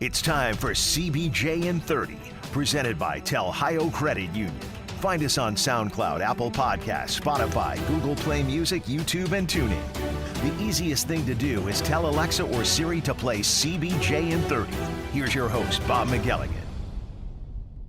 It's time for CBJin30, presented by Telhio Credit Union. Find us on SoundCloud, Apple Podcasts, Spotify, Google Play Music, YouTube, and TuneIn. The easiest thing to do is tell Alexa or Siri to play CBJin30. Here's your host, Bob McElligott.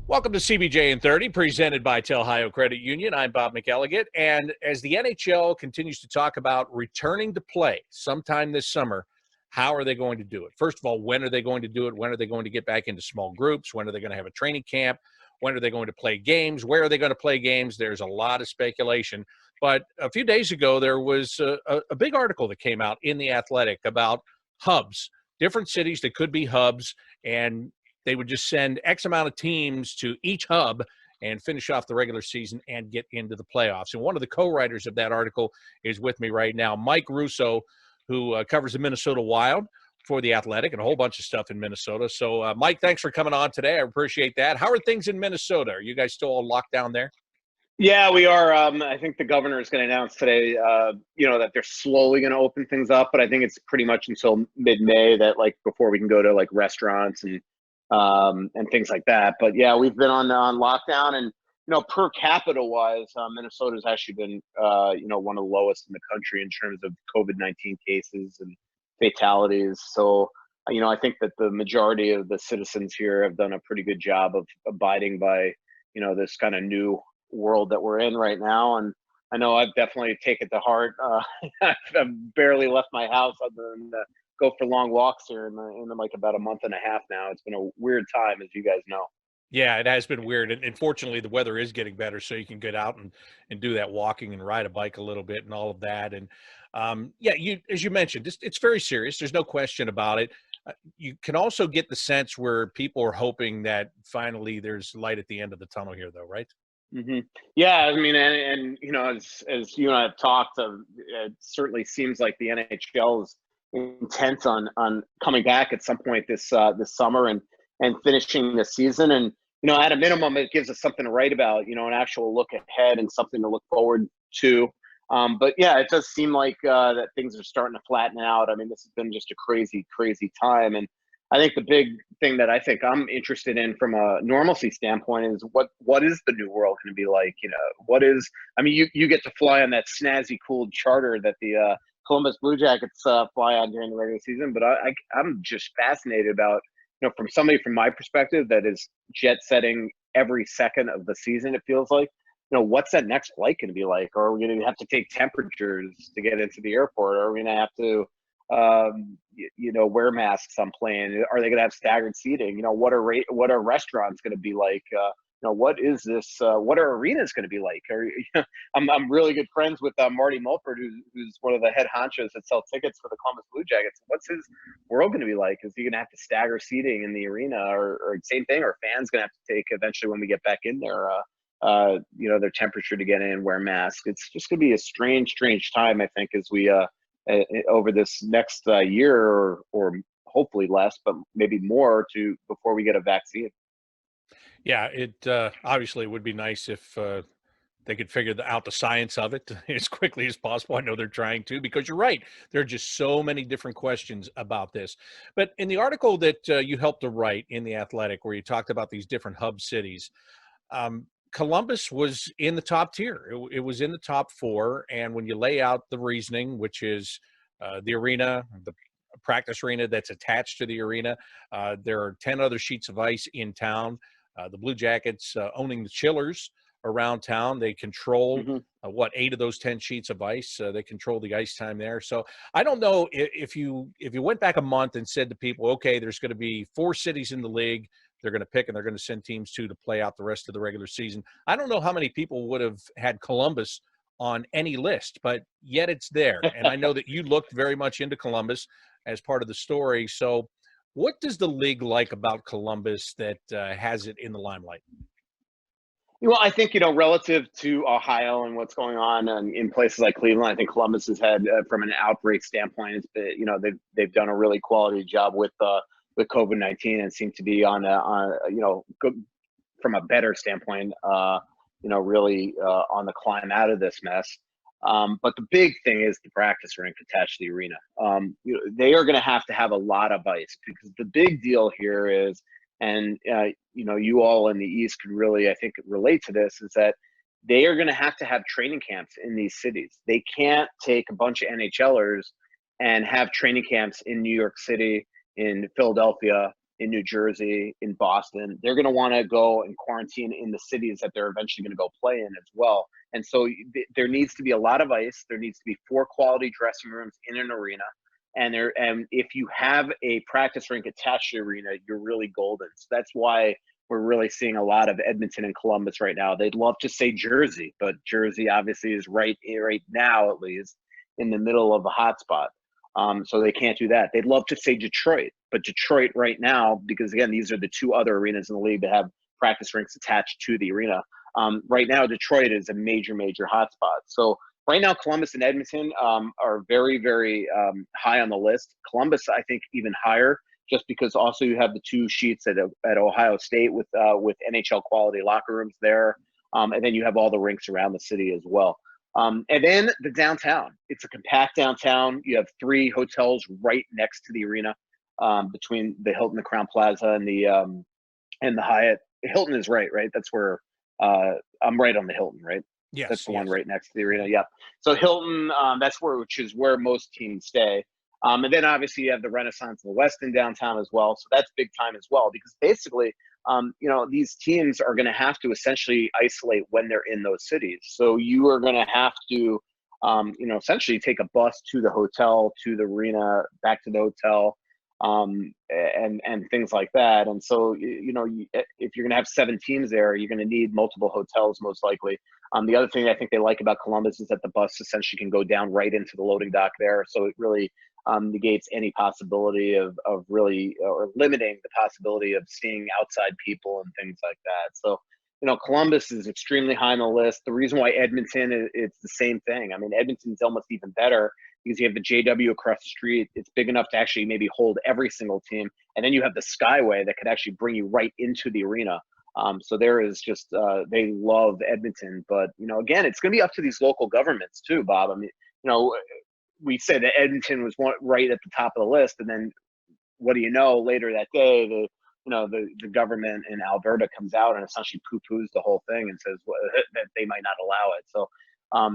Welcome to CBJin30, presented by Telhio Credit Union. I'm Bob McElligott, and as the NHL continues to talk about returning to play sometime this summer, how are they going to do it? First of all, when are they going to do it? When are they going to get back into small groups? When are they going to have a training camp? When are they going to play games? Where are they going to play games? There's a lot of speculation. But a few days ago, there was a big article that came out in The Athletic about hubs, different cities that could be hubs, and they would just send X amount of teams to each hub and finish off the regular season and get into the playoffs. And one of the co-writers of that article is with me right now, Mike Russo, who covers the Minnesota Wild for The Athletic and a whole bunch of stuff in Minnesota. So, Mike, thanks for coming on today. I appreciate that. How are things in Minnesota? Are you guys still all locked down there? Yeah, we are. I think the governor is going to announce today, that they're slowly going to open things up, but I think it's pretty much until mid-May that, before we can go to restaurants and things like that. But yeah, we've been on lockdown, and per capita wise, Minnesota's actually been one of the lowest in the country in terms of COVID-19 cases and fatalities. So I think that the majority of the citizens here have done a pretty good job of abiding by this kind of new world that we're in right now. And I know I've definitely taken to heart. I've barely left my house other than go for long walks here in about a month and a half now. It's been a weird time, as you guys know. Yeah, it has been weird. And fortunately, the weather is getting better, so you can get out and do that walking and ride a bike a little bit and all of that. And as you mentioned, it's very serious. There's no question about it. You can also get the sense where people are hoping that finally there's light at the end of the tunnel here, though, right? Mm-hmm. Yeah, I mean, and as you and I have talked, it certainly seems like the NHL is intent on coming back at some point this summer and finishing the season. And at a minimum, it gives us something to write about, an actual look ahead and something to look forward to. But yeah, it does seem like that things are starting to flatten out. I mean, this has been just a crazy time. And I think the big thing that I think I'm interested in from a normalcy standpoint is what is the new world going to be like? You get to fly on that snazzy, cool charter that the Columbus Blue Jackets fly on during the regular season. But I'm just fascinated about, from my perspective, that is jet setting every second of the season. It feels like, what's that next flight going to be like? Or are we going to have to take temperatures to get into the airport? Or are we going to have to, wear masks on plane? Are they going to have staggered seating? What are restaurants going to be like? What is this? What are arenas going to be like? I'm really good friends with Marty Mulford, who's one of the head honchos that sell tickets for the Columbus Blue Jackets. What's his world going to be like? Is he going to have to stagger seating in the arena, or same thing? Or fans going to have to take eventually when we get back in there, their temperature to get in and wear masks? It's just going to be a strange time, I think, as we over this next year or hopefully less, but maybe more before we get a vaccine. Yeah, it obviously would be nice if they could figure out the science of it as quickly as possible. I know they're trying to, because you're right. There are just so many different questions about this. But in the article that you helped to write in The Athletic, where you talked about these different hub cities, Columbus was in the top tier. It was in the top 4. And when you lay out the reasoning, which is the arena, the practice arena that's attached to the arena, there are 10 other sheets of ice in town. The Blue Jackets owning the chillers around town. They control 8 of those 10 sheets of ice. They control the ice time there. So I don't know if you went back a month and said to people, okay, there's going to be 4 cities in the league they're going to pick, and they're going to send teams to play out the rest of the regular season. I don't know how many people would have had Columbus on any list, but yet it's there. And I know that you looked very much into Columbus as part of the story. So what does the league like about Columbus that has it in the limelight? Well, I think, relative to Ohio and what's going on in places like Cleveland, I think Columbus has had, from an outbreak standpoint, it's been, they've done a really quality job with COVID-19 and seem to be on good, from a better standpoint, really on the climb out of this mess. But the big thing is the practice rink attached to the arena. They are going to have a lot of ice, because the big deal here is, and you all in the East could really, I think, relate to this, is that they are going to have training camps in these cities. They can't take a bunch of NHLers and have training camps in New York City, in Philadelphia, in New Jersey, in Boston. They're going to want to go and quarantine in the cities that they're eventually going to go play in as well. And so there needs to be a lot of ice. There needs to be 4 quality dressing rooms in an arena. And if you have a practice rink attached to the arena, you're really golden. So that's why we're really seeing a lot of Edmonton and Columbus right now. They'd love to say Jersey, but Jersey obviously is right now, at least, in the middle of a hotspot. So they can't do that. They'd love to say Detroit, but Detroit right now, because again, these are the 2 other arenas in the league that have practice rinks attached to the arena. Right now, Detroit is a major hotspot. So right now, Columbus and Edmonton are very, very high on the list. Columbus, I think, even higher, just because also you have the 2 sheets at Ohio State with NHL quality locker rooms there, and then you have all the rinks around the city as well. And then the downtown. It's a compact downtown. You have 3 hotels right next to the arena, between the Hilton, the Crowne Plaza, and the Hyatt. Hilton is right. That's where I'm right on the Hilton, right? Yes, that's the one right next to the arena. Yeah. So Hilton, which is where most teams stay. And then obviously you have the Renaissance and the Westin downtown as well. So that's big time as well, because basically, these teams are going to have to essentially isolate when they're in those cities. So you are going to have to, essentially take a bus to the hotel, to the arena, back to the hotel, and things like that. And so, if you're going to have 7 teams there, you're going to need multiple hotels most likely. The other thing I think they like about Columbus is that the bus essentially can go down right into the loading dock there. So it really negates any possibility of really, or limiting the possibility of seeing outside people and things like that. So, Columbus is extremely high on the list. The reason why Edmonton, it's the same thing. I mean, Edmonton's almost even better because you have the JW across the street. It's big enough to actually maybe hold every single team. And then you have the Skyway that could actually bring you right into the arena. So there is just, they love Edmonton. But, again, it's going to be up to these local governments too, Bob. I mean, we said that Edmonton was right at the top of the list. And then what do you know, later that day, the government in Alberta comes out and essentially poo-poos the whole thing and says that they might not allow it. So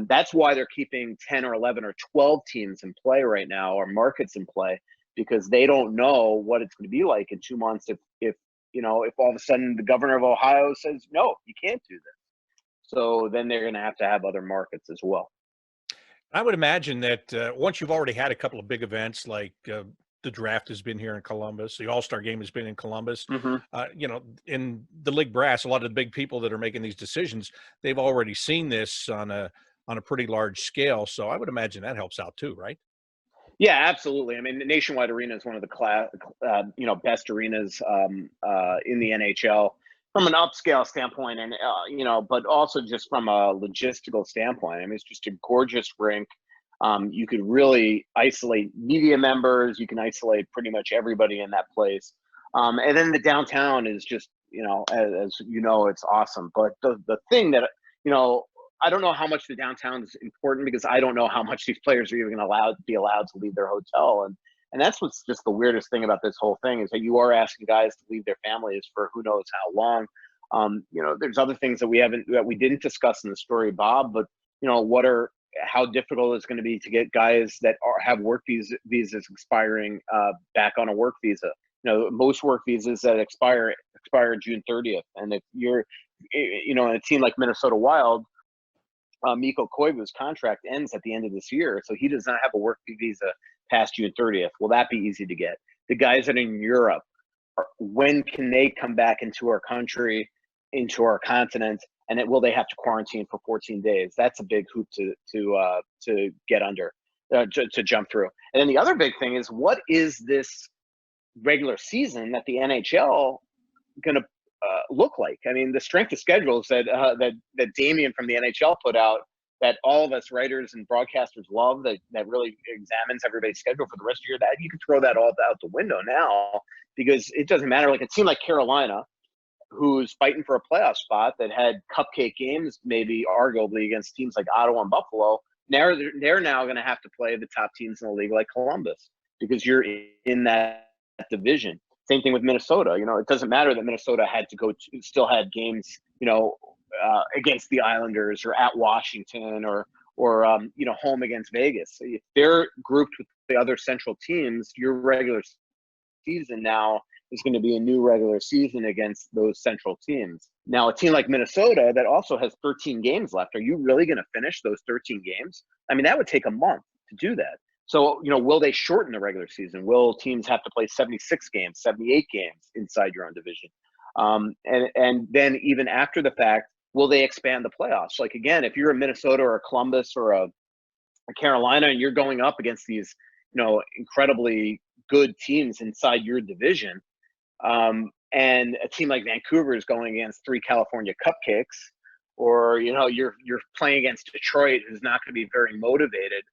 that's why they're keeping 10 or 11 or 12 teams in play right now, or markets in play, because they don't know what it's going to be like in 2 months if all of a sudden the governor of Ohio says, no, you can't do this. So then they're going to have other markets as well. I would imagine that once you've already had a couple of big events, like the draft has been here in Columbus, the All-Star game has been in Columbus, in the league brass, a lot of the big people that are making these decisions, they've already seen this on a pretty large scale. So I would imagine that helps out too, right? Yeah, absolutely. I mean, the Nationwide Arena is one of the best arenas in the NHL from an upscale standpoint, and but also just from a logistical standpoint. I mean, it's just a gorgeous rink. You could really isolate media members. You can isolate pretty much everybody in that place. And then the downtown is just, as it's awesome. But the thing that, I don't know how much the downtown is important, because I don't know how much these players are even going to be allowed to leave their hotel. And that's what's just the weirdest thing about this whole thing, is that you are asking guys to leave their families for who knows how long. There's other things that we didn't discuss in the story, Bob, but how difficult it's going to be to get guys that have work visas expiring back on a work visa. Most work visas that expire June 30th. And if you're, in a team like Minnesota Wild, Mikko Koivu's contract ends at the end of this year, so he does not have a work visa past June 30th. Will that be easy to get? The guys that are in Europe, when can they come back into our country, into our continent, and will they have to quarantine for 14 days? That's a big hoop to get under, to jump through. And then the other big thing is, what is this regular season that the NHL going to look like? I mean, the strength of schedules that Damien from the NHL put out, that all of us writers and broadcasters love, that really examines everybody's schedule for the rest of the year, that you can throw that all out the window now, because it doesn't matter. Like a team like Carolina, who's fighting for a playoff spot, that had cupcake games, maybe arguably, against teams like Ottawa and Buffalo, they're now going to have to play the top teams in the league like Columbus because you're in that division. Same thing with Minnesota. It doesn't matter that Minnesota had to still had games, against the Islanders or at Washington or home against Vegas. If they're grouped with the other central teams, your regular season now is going to be a new regular season against those central teams. Now, a team like Minnesota that also has 13 games left, are you really going to finish those 13 games? I mean, that would take a month to do that. So, will they shorten the regular season? Will teams have to play 76 games, 78 games inside your own division? And then even after the fact, will they expand the playoffs? Like, again, if you're a Minnesota or a Columbus or a Carolina and you're going up against these, incredibly good teams inside your division, and a team like Vancouver is going against 3 California Cupcakes, or, you're playing against Detroit, who's not going to be very motivated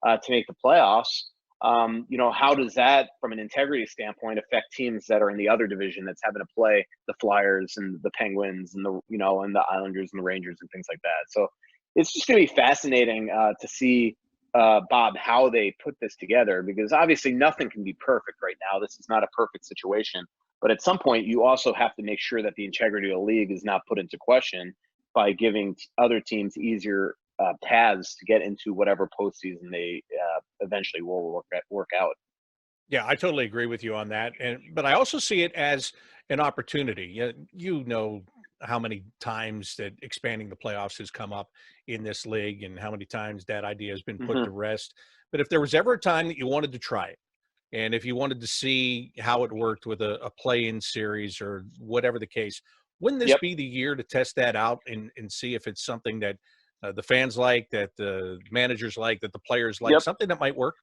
to make the playoffs. How does that, from an integrity standpoint, affect teams that are in the other division that's having to play the Flyers and the Penguins and and the Islanders and the Rangers and things like that? So it's just going to be fascinating to see, Bob, how they put this together, because obviously nothing can be perfect right now. This is not a perfect situation, but at some point you also have to make sure that the integrity of the league is not put into question by giving other teams easier paths to get into whatever postseason they eventually will work out. Yeah, I totally agree with you on that. But I also see it as an opportunity. You know how many times that expanding the playoffs has come up in this league and how many times that idea has been put to rest. But if there was ever a time that you wanted to try it, and if you wanted to see how it worked with a play-in series or whatever the case, wouldn't this be the year to test that out and see if it's something that the fans like, that the managers like, that the players like, something that might work?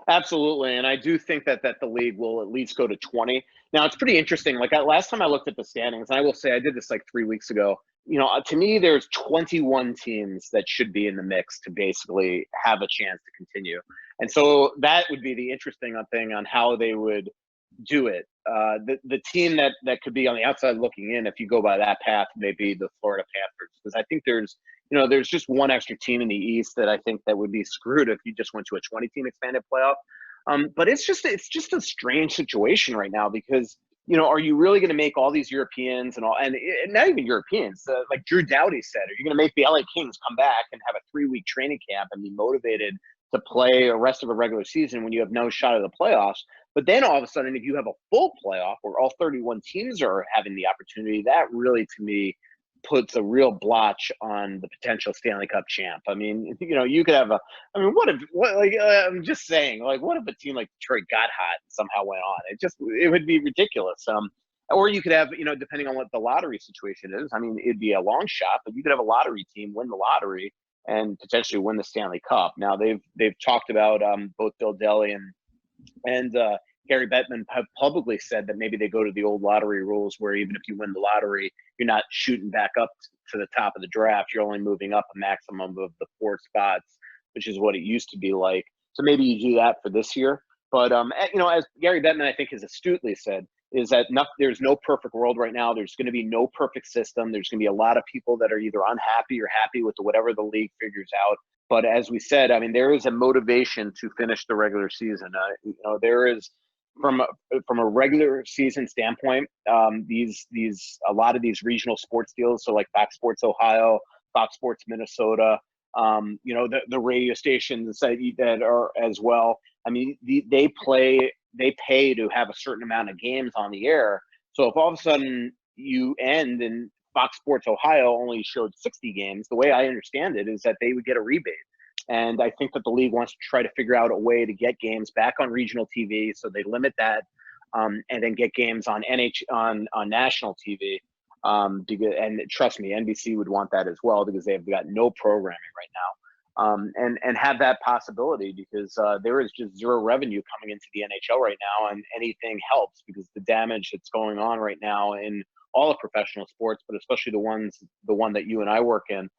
Absolutely. And I do think that the league will at least go to 20. Now, it's pretty interesting. Like, last time I looked at the standings, and I will say I did this like 3 weeks ago, to me, there's 21 teams that should be in the mix to basically have a chance to continue. And so that would be the interesting thing on how they would do it. The team that could be on the outside looking in, if you go by that path, may be the Florida Panthers, because I think there's just one extra team in the East that I think that would be screwed if you just went to a 20-team expanded playoff. But it's just a strange situation right now, because are you really going to make all these Europeans and not even Europeans, like Drew Doughty said, are you going to make the LA Kings come back and have a 3-week training camp and be motivated to play the rest of a regular season when you have no shot at the playoffs? But then all of a sudden, if you have a full playoff where all 31 teams are having the opportunity, that really, to me, puts a real blotch on the potential Stanley Cup champ. I mean, you could have I'm just saying, like, what if a team like Detroit got hot and somehow went on? It would be ridiculous. Or you could have, depending on what the lottery situation is, I mean, it'd be a long shot, but you could have a lottery team win the lottery and potentially win the Stanley Cup. Now they've talked about both Bill Daly and Gary Bettman have publicly said that maybe they go to the old lottery rules, where even if you win the lottery, you're not shooting back up to the top of the draft. You're only moving up a maximum of the 4 spots, which is what it used to be like. So maybe you do that for this year. But, as Gary Bettman, I think, has astutely said, is that there's no perfect world right now. There's going to be no perfect system. There's going to be a lot of people that are either unhappy or happy with whatever the league figures out. But as we said, I mean, there is a motivation to finish the regular season. There is, from a regular season standpoint, a lot of these regional sports deals, so like Fox Sports Ohio, Fox Sports Minnesota, the radio stations that are as well. I mean, they pay to have a certain amount of games on the air. So if all of a sudden you end and Fox Sports Ohio only showed 60 games, the way I understand it is that they would get a rebate. And I think that the league wants to try to figure out a way to get games back on regional TV, so they limit that, and then get games on on national TV. And trust me, NBC would want that as well, because they've got no programming right now. And have that possibility, because there is just zero revenue coming into the NHL right now, and anything helps, because the damage that's going on right now in all of professional sports, but especially the one that you and I work in,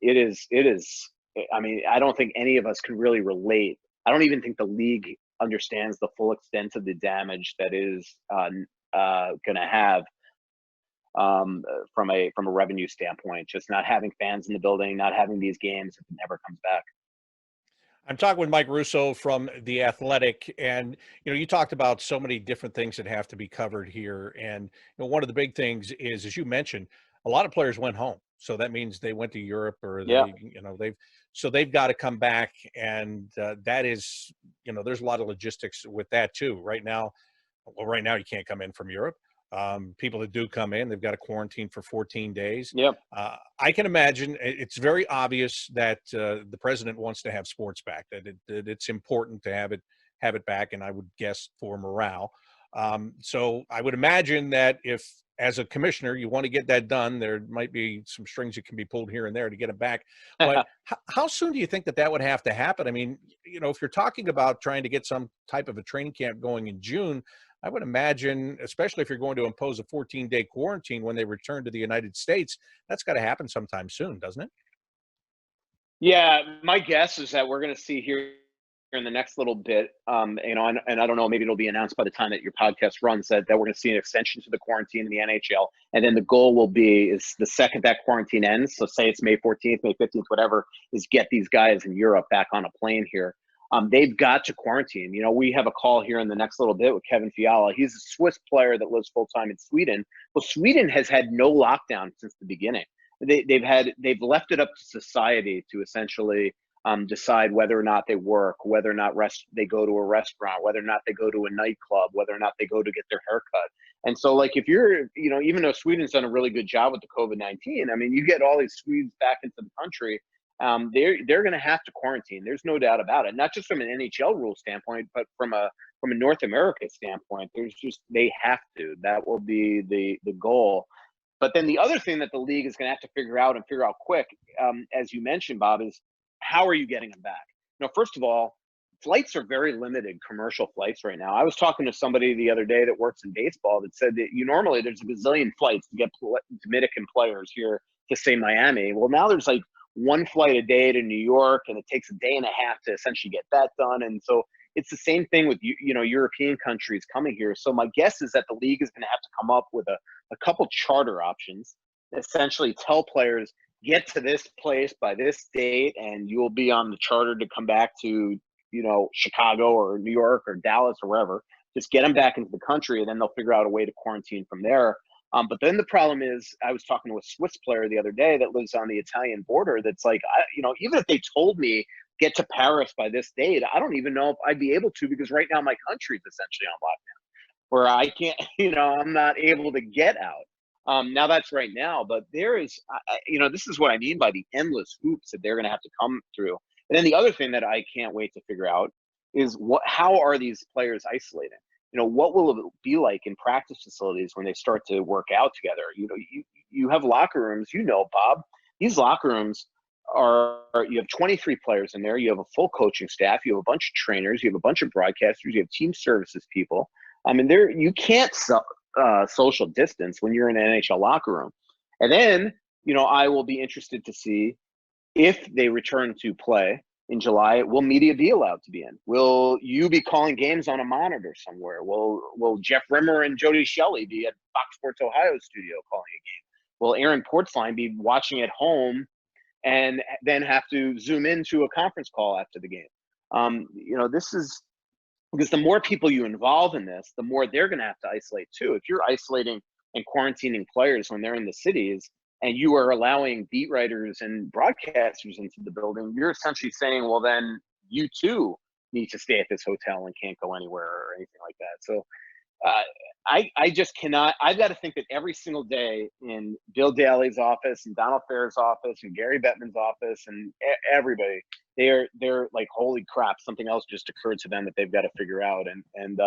it is. I mean, I don't think any of us can really relate. I don't even think the league understands the full extent of the damage that is going to have from a revenue standpoint, just not having fans in the building, not having these games if it never comes back. I'm talking with Mike Russo from The Athletic, and you talked about so many different things that have to be covered here. And one of the big things is, as you mentioned, a lot of players went home, so that means they went to Europe, or Yeah. they've got to come back, and that is, there's a lot of logistics with that too. Right now you can't come in from Europe. People that do come in, they've got to quarantine for 14 days. Yep. I can imagine it's very obvious that the president wants to have sports back, that it's important to have it back, and I would guess for morale. So I would imagine that if, as a commissioner, you want to get that done, there might be some strings that can be pulled here and there to get it back. But how soon do you think that would have to happen? I mean, if you're talking about trying to get some type of a training camp going in June, I would imagine, especially if you're going to impose a 14-day quarantine when they return to the United States, that's got to happen sometime soon, doesn't it? Yeah, my guess is that we're going to see here in the next little bit, and I don't know, maybe it'll be announced by the time that your podcast runs, that we're going to see an extension to the quarantine in the NHL. And then the goal will be, is the second that quarantine ends, so say it's May 14th, May 15th, whatever, is get these guys in Europe back on a plane here. They've got to quarantine. We have a call here in the next little bit with Kevin Fiala. He's a Swiss player that lives full-time in Sweden. Well, Sweden has had no lockdown since the beginning. They've left it up to society to essentially decide whether or not they work, whether or not they go to a restaurant, whether or not they go to a nightclub, whether or not they go to get their hair cut. And so, like, if you're, even though Sweden's done a really good job with the COVID-19, I mean, you get all these Swedes back into the country, they're going to have to quarantine. There's no doubt about it. Not just from an NHL rule standpoint, but from a North America standpoint. They have to. That will be the goal. But then the other thing that the league is going to have to figure out quick, as you mentioned, Bob, is how are you getting them back? First of all, flights are very limited, commercial flights right now. I was talking to somebody the other day that works in baseball that said that normally there's a gazillion flights to get Dominican players here to, say, Miami. Well, now there's like one flight a day to New York, and it takes a day and a half to essentially get that done. And so it's the same thing with European countries coming here. So my guess is that the league is going to have to come up with a couple charter options, essentially tell players, get to this place by this date, and you'll be on the charter to come back to Chicago or New York or Dallas or wherever. Just get them back into the country, and then they'll figure out a way to quarantine from there. But then the problem is, I was talking to a Swiss player the other day that lives on the Italian border. That's like, even if they told me get to Paris by this date, I don't even know if I'd be able to, because right now my country's essentially on lockdown, where I can't, I'm not able to get out. Now that's right now, but there is, this is what I mean by the endless hoops that they're going to have to come through. And then the other thing that I can't wait to figure out is how are these players isolating? What will it be like in practice facilities when they start to work out together? You have locker rooms, Bob, these locker rooms you have 23 players in there. You have a full coaching staff. You have a bunch of trainers. You have a bunch of broadcasters. You have team services people. I mean, you can't social distance when you're in an NHL locker room. And then, I will be interested to see if they return to play in July. Will media be allowed to be in? Will you be calling games on a monitor somewhere? Will Jeff Rimmer and Jody Shelley be at Fox Sports Ohio studio calling a game? Will Aaron Portzline be watching at home and then have to zoom into a conference call after the game? This is because the more people you involve in this, the more they're going to have to isolate too. If you're isolating and quarantining players when they're in the cities, and you are allowing beat writers and broadcasters into the building, you're essentially saying, well, then you too need to stay at this hotel and can't go anywhere or anything like that. So I just cannot. I've got to think that every single day in Bill Daly's office and Donald Fair's office and Gary Bettman's office and everybody, they're like, holy crap, something else just occurred to them that they've got to figure out. And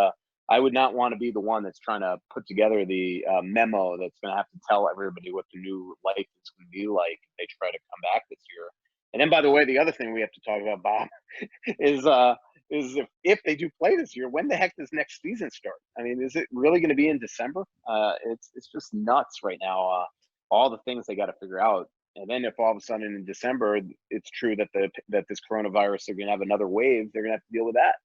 I would not want to be the one that's trying to put together the memo that's going to have to tell everybody what the new life is going to be like if they try to come back this year. And then, by the way, the other thing we have to talk about, Bob, is if they do play this year, when the heck does next season start? I mean, is it really going to be in December? It's just nuts right now. All the things they got to figure out. And then if all of a sudden in December it's true that this coronavirus, they're going to have another wave, they're going to have to deal with that.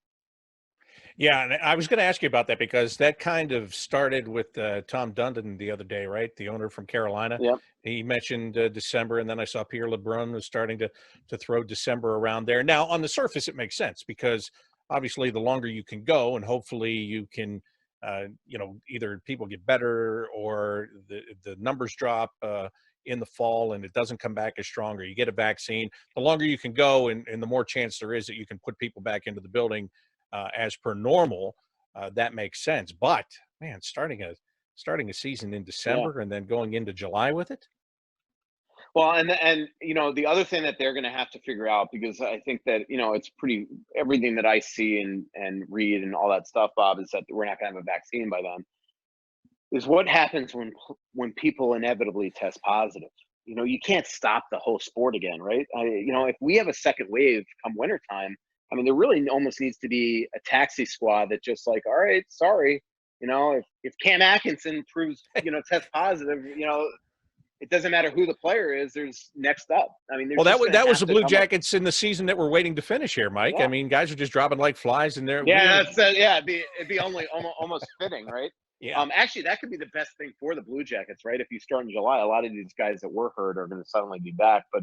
Yeah, and I was going to ask you about that because that kind of started with Tom Dundon the other day, right? The owner from Carolina. Yep. He mentioned December, and then I saw Pierre LeBrun was starting to throw December around there. Now, on the surface, it makes sense because obviously the longer you can go, and hopefully you can, either people get better or the numbers drop in the fall and it doesn't come back as strong, or you get a vaccine. The longer you can go, and the more chance there is that you can put people back into the building as per normal, that makes sense. But man, starting a season in Yeah. December and then going into July with it. Well, and the other thing that they're going to have to figure out, because I think that it's pretty, everything that I see and read and all that stuff, Bob, is that we're not going to have a vaccine by then. Is what happens when people inevitably test positive. You can't stop the whole sport again, right? If we have a second wave come wintertime, I mean, there really almost needs to be a taxi squad that just like, all right, sorry, if Cam Atkinson proves, test positive, it doesn't matter who the player is. There's next up. I mean, Well, there's just going to that was have the to Blue come up. Jackets in the season that we're waiting to finish here, Mike. I Yeah, mean, guys are just dropping like flies, and they're yeah, we're that's it'd be only almost fitting, right? yeah, Actually, that could be the best thing for the Blue Jackets, right? If you start in July, a lot of these guys that were hurt are going to suddenly be back. But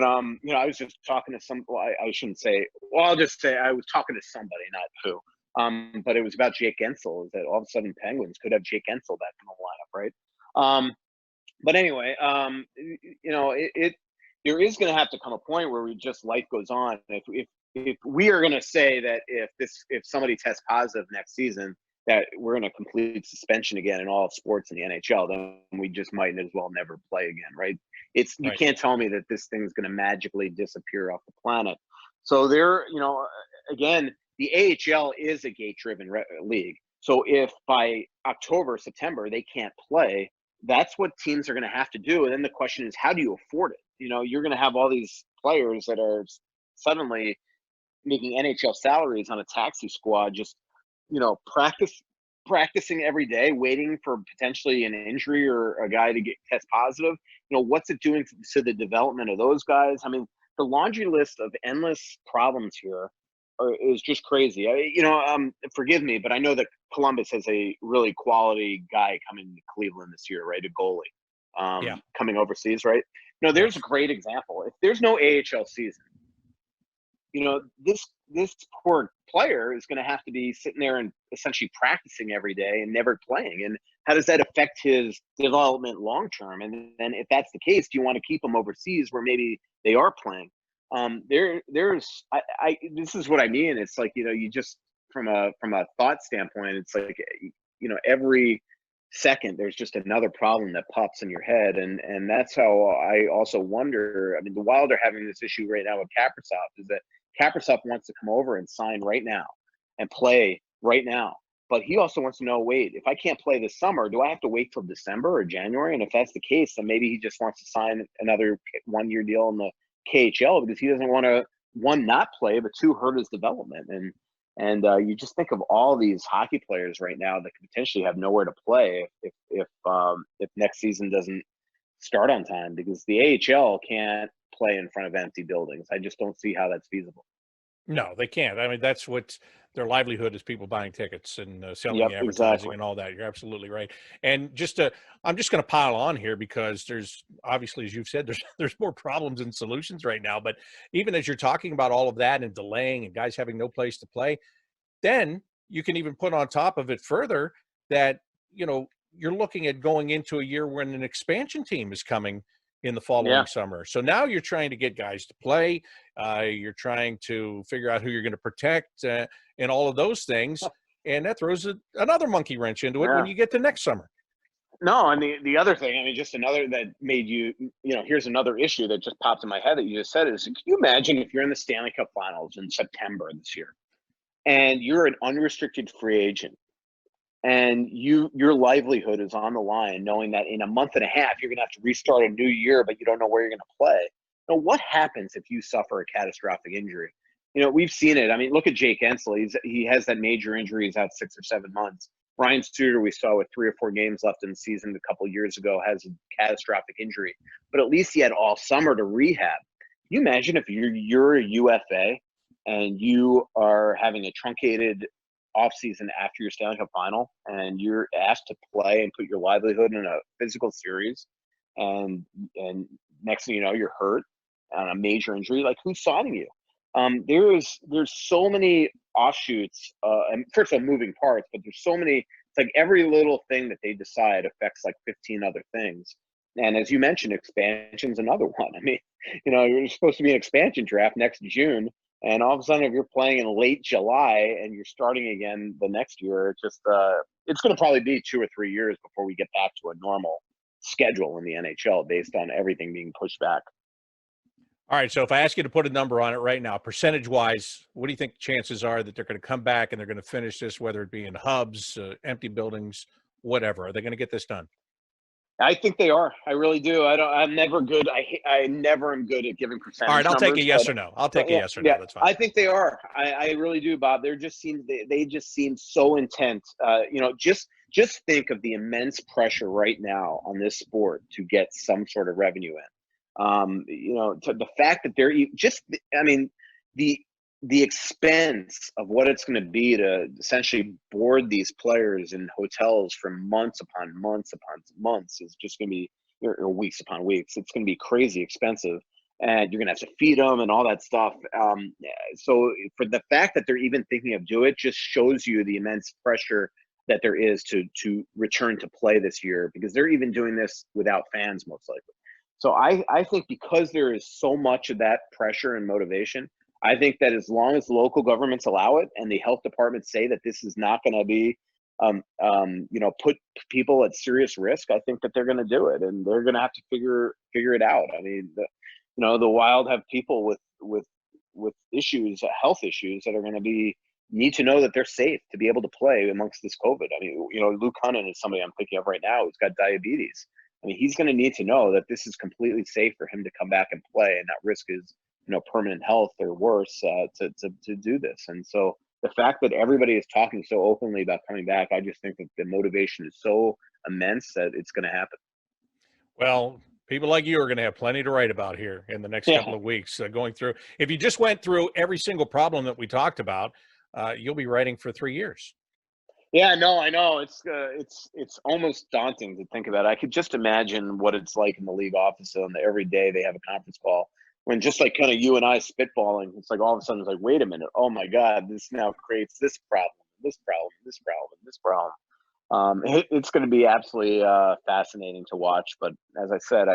I was just talking to some. Well, I shouldn't say. Well, I'll just say I was talking to somebody, not who. But it was about Jake Gensel. Is that all of a sudden Penguins could have Jake Gensel back in the lineup, right? But anyway, there is going to have to come a point where we just life goes on. If we are going to say that if somebody tests positive next season, that we're in a complete suspension again in all sports in the NHL, then we just might as well never play again, right? You right. can't tell me that this thing's going to magically disappear off the planet. So again, the AHL is a gate-driven league. So if by October, September they can't play, that's what teams are going to have to do. And then the question is, how do you afford it? You're going to have all these players that are suddenly making NHL salaries on a taxi squad, just practicing every day, waiting for potentially an injury or a guy to get test positive. What's it doing to the development of those guys? I mean, the laundry list of endless problems here is just crazy. Forgive me, but I know that Columbus has a really quality guy coming to Cleveland this year, right? A goalie coming overseas, right? There's a great example. If there's no AHL season, this poor player is going to have to be sitting there and essentially practicing every day and never playing. And how does that affect his development long term? And then if that's the case, do you want to keep him overseas where maybe they are playing? This is what I mean. It's like, you just from a thought standpoint, it's like, every second there's just another problem that pops in your head. And that's how I also wonder. I mean, the Wild are having this issue right now with Kaprizov, is that Kaprizov wants to come over and sign right now and play right now. But he also wants to know, wait, if I can't play this summer, do I have to wait till December or January? And if that's the case, then maybe he just wants to sign another 1-year deal in the KHL because he doesn't want to, one, not play, but two, hurt his development. And you just think of all these hockey players right now that could potentially have nowhere to play if next season doesn't start on time, because the AHL can't play in front of empty buildings. I just don't see how that's feasible. No, they can't. I mean, that's what their livelihood is, people buying tickets and selling Yep, advertising exactly. and all that. You're absolutely right. And I'm just going to pile on here because there's obviously, as you've said, there's more problems and solutions right now. But even as you're talking about all of that and delaying and guys having no place to play, then you can even put on top of it further that, you're looking at going into a year when an expansion team is coming in the following summer. So now you're trying to get guys to play. You're trying to figure out who you're going to protect and all of those things. And that throws another monkey wrench into it when you get to next summer. No, and the other thing, I mean, just another that made here's another issue that just popped in my head that you just said is, can you imagine if you're in the Stanley Cup Finals in September this year and you're an unrestricted free agent and your livelihood is on the line, knowing that in a month and a half you're going to have to restart a new year, but you don't know where you're going to play. What happens if you suffer a catastrophic injury? We've seen it. I mean, look at Jake Ensel. He has that major injury. He's out 6 or 7 months. Ryan Suter, we saw with 3 or 4 games left in the season a couple of years ago, has a catastrophic injury. But at least he had all summer to rehab. Can you imagine if you're a UFA and you are having a truncated off season after your Stanley Cup final, and you're asked to play and put your livelihood in a physical series, and next thing you know, you're hurt on a major injury. Like, who's signing you? There's so many offshoots, and first of all, moving parts, but there's so many. It's like every little thing that they decide affects like 15 other things. And as you mentioned, expansion's another one. I mean, you're supposed to be an expansion draft next June, and all of a sudden, if you're playing in late July and you're starting again the next year, it's going to probably be 2 or 3 years before we get back to a normal schedule in the NHL based on everything being pushed back. All right, so if I ask you to put a number on it right now, percentage-wise, what do you think chances are that they're going to come back and they're going to finish this, whether it be in hubs, empty buildings, whatever? Are they going to get this done? I think they are. I really do. I'm never good. I never am good at giving percentage. All right, I'll numbers, take a yes or no. I'll take a yes or no. That's fine. I think they are. I really do, Bob. They just seem so intent. Just think of the immense pressure right now on this sport to get some sort of revenue in. To the fact that the expense of what it's going to be to essentially board these players in hotels for months upon months upon months is just going to be, or weeks upon weeks. It's going to be crazy expensive, and you're going to have to feed them and all that stuff. So for the fact that they're even thinking of doing it just shows you the immense pressure that there is to return to play this year, because they're even doing this without fans most likely. So I think because there is so much of that pressure and motivation, I think that as long as local governments allow it and the health departments say that this is not going to be, put people at serious risk, I think that they're going to do it, and they're going to have to figure it out. I mean, the Wild have people with issues, health issues, that are going to need to know that they're safe to be able to play amongst this COVID. I mean, Luke Hunnan is somebody I'm thinking of right now who's got diabetes. I mean, he's going to need to know that this is completely safe for him to come back and play and not risk his, permanent health or worse to do this. And so the fact that everybody is talking so openly about coming back, I just think that the motivation is so immense that it's going to happen. Well, people like you are going to have plenty to write about here in the next couple of weeks going through. If you just went through every single problem that we talked about, you'll be writing for 3 years. Yeah, no, I know. It's almost daunting to think about. I could just imagine what it's like in the league office, and every day they have a conference call when just like kind of you and I spitballing, it's like all of a sudden it's like, wait a minute, oh my God, this now creates this problem, this problem, this problem, this problem. It's going to be absolutely fascinating to watch. But as I said,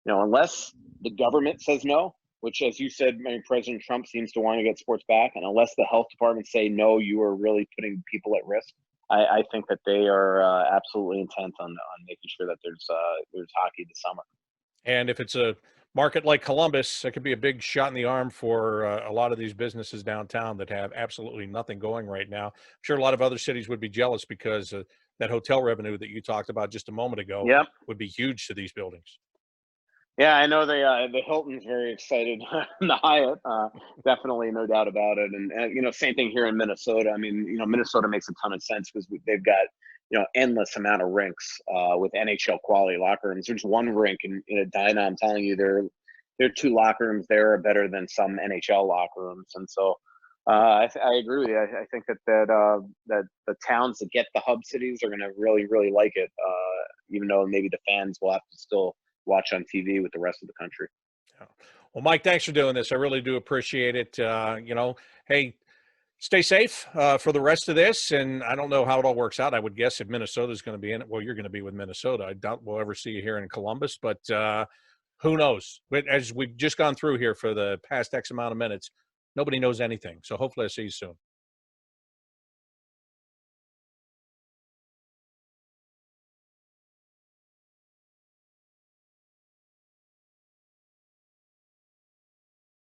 unless the government says no, which, as you said, President Trump seems to want to get sports back, and unless the health department say no, you are really putting people at risk, I think that they are absolutely intent on making sure that there's hockey this summer. And if it's a market like Columbus, that could be a big shot in the arm for a lot of these businesses downtown that have absolutely nothing going right now. I'm sure a lot of other cities would be jealous because that hotel revenue that you talked about just a moment ago would be huge to these buildings. Yeah, I know the Hilton's very excited. The Hyatt, definitely, no doubt about it. And same thing here in Minnesota. I mean, Minnesota makes a ton of sense because they've got endless amount of rinks with NHL quality locker rooms. There's one rink in Edina. I'm telling you, their 2 locker rooms there are better than some NHL locker rooms. And so I agree with you. I think that the towns that get the hub cities are going to really, really like it, even though maybe the fans will have to still watch on TV with the rest of the country. Well, Mike, thanks for doing this. I really do appreciate it. Hey, stay safe for the rest of this. And I don't know how it all works out. I would guess if Minnesota's going to be in it, well, you're going to be with Minnesota. I doubt we'll ever see you here in Columbus, but who knows? But as we've just gone through here for the past X amount of minutes, nobody knows anything. So hopefully I see you soon.